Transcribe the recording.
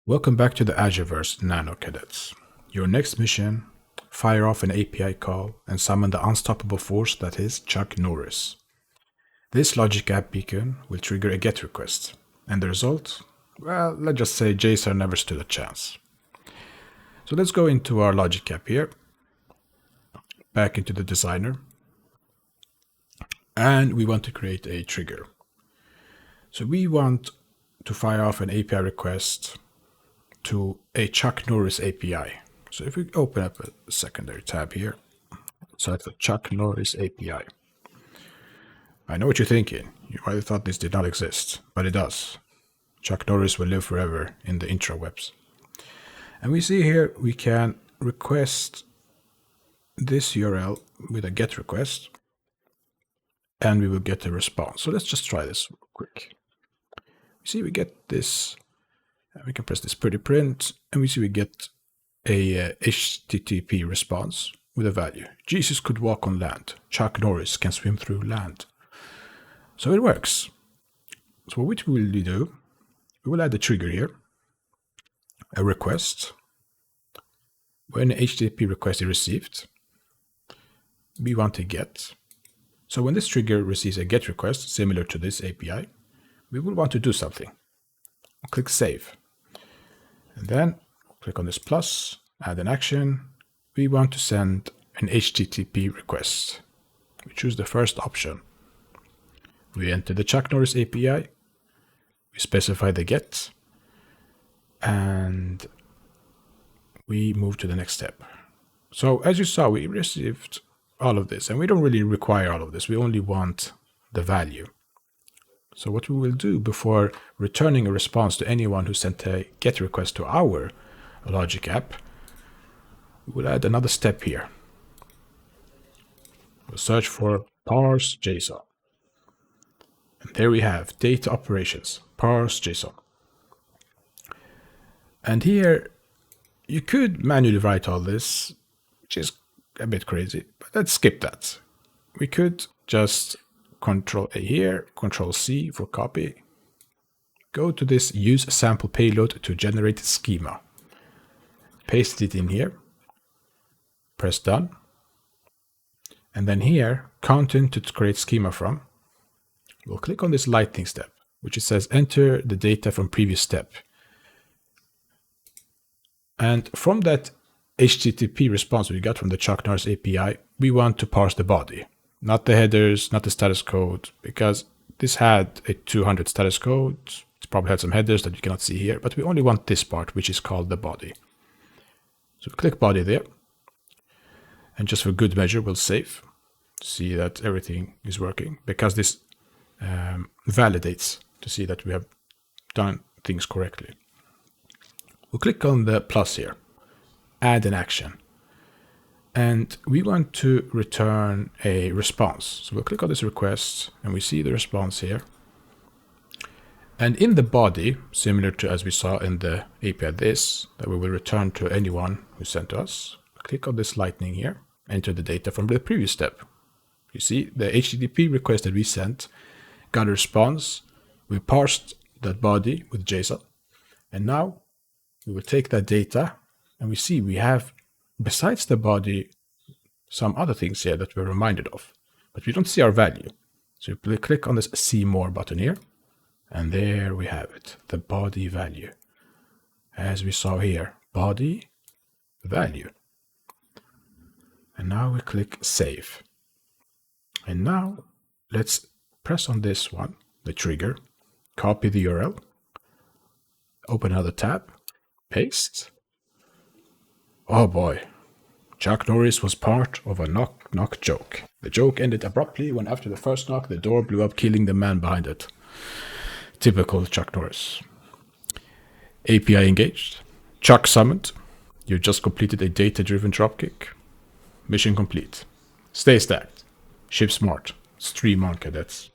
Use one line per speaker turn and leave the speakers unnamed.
Welcome back to the Azureverse, Nano Cadets. Your next mission: fire off an API call and summon the unstoppable force that is Chuck Norris. This logic app beacon will trigger a GET request, and the result? Well, let's just say JSON never stood a chance. So let's go into our logic app here, back into the designer, and we want to create a trigger. So we want to fire off an API request to a Chuck Norris API. So if we open up a secondary tab here, search for Chuck Norris API. I know what you're thinking. You might have thought this did not exist, but it does. Chuck Norris will live forever in the intrawebs. And we see here we can request this URL with a GET request, and we will get a response. So let's just try this real quick. You see we get this. We can press this pretty print, and we see we get a HTTP response with a value. Jesus could walk on land. Chuck Norris can swim through land. So it works. So what we will do, we will add a trigger here, a request. When an HTTP request is received, we want a GET. So when this trigger receives a GET request similar to this API, we will want to do something. Click Save. And then click on this plus, add an action. We want to send an HTTP request. We choose the first option. We enter the Chuck Norris API. We specify the GET. And we move to the next step. So as you saw, we received all of this. And we don't really require all of this. We only want the value. So what we will do before returning a response to anyone who sent a GET request to our logic app, we'll add another step here. We'll search for parse JSON. And there we have data operations, parse JSON. And here you could manually write all this, which is a bit crazy, but let's skip that. We could just Control A here, Control C for copy. Go to this use sample payload to generate schema. Paste it in here. Press done. And then here, content to create schema from. We'll click on this lightning step, which it says enter the data from previous step. And from that HTTP response we got from the Chuck Norris API, we want to parse the body. Not the headers, not the status code, because this had a 200 status code. It probably had some headers that you cannot see here, but we only want this part, which is called the body. So click body there. And just for good measure, we'll save. See that everything is working, because this validates to see that we have done things correctly. We'll click on the plus here, add an action. And we want to return a response. So we'll click on this request and we see the response here. And in the body, similar to as we saw in the API this, that we will return to anyone who sent to us, click on this lightning here, enter the data from the previous step. You see the HTTP request that we sent got a response. We parsed that body with JSON. And now we will take that data and we see we have, besides the body, some other things here that we're reminded of, but we don't see our value. So we click on this See More button here, and there we have it, the body value. As we saw here, body value. And now we click Save. And now let's press on this one, the trigger, copy the URL, open another tab, paste. Oh boy, Chuck Norris was part of a knock-knock joke. The joke ended abruptly when after the first knock, the door blew up, killing the man behind it. Typical Chuck Norris. API engaged. Chuck summoned. You just completed a data-driven dropkick. Mission complete. Stay stacked. Ship smart. Stream on, cadets.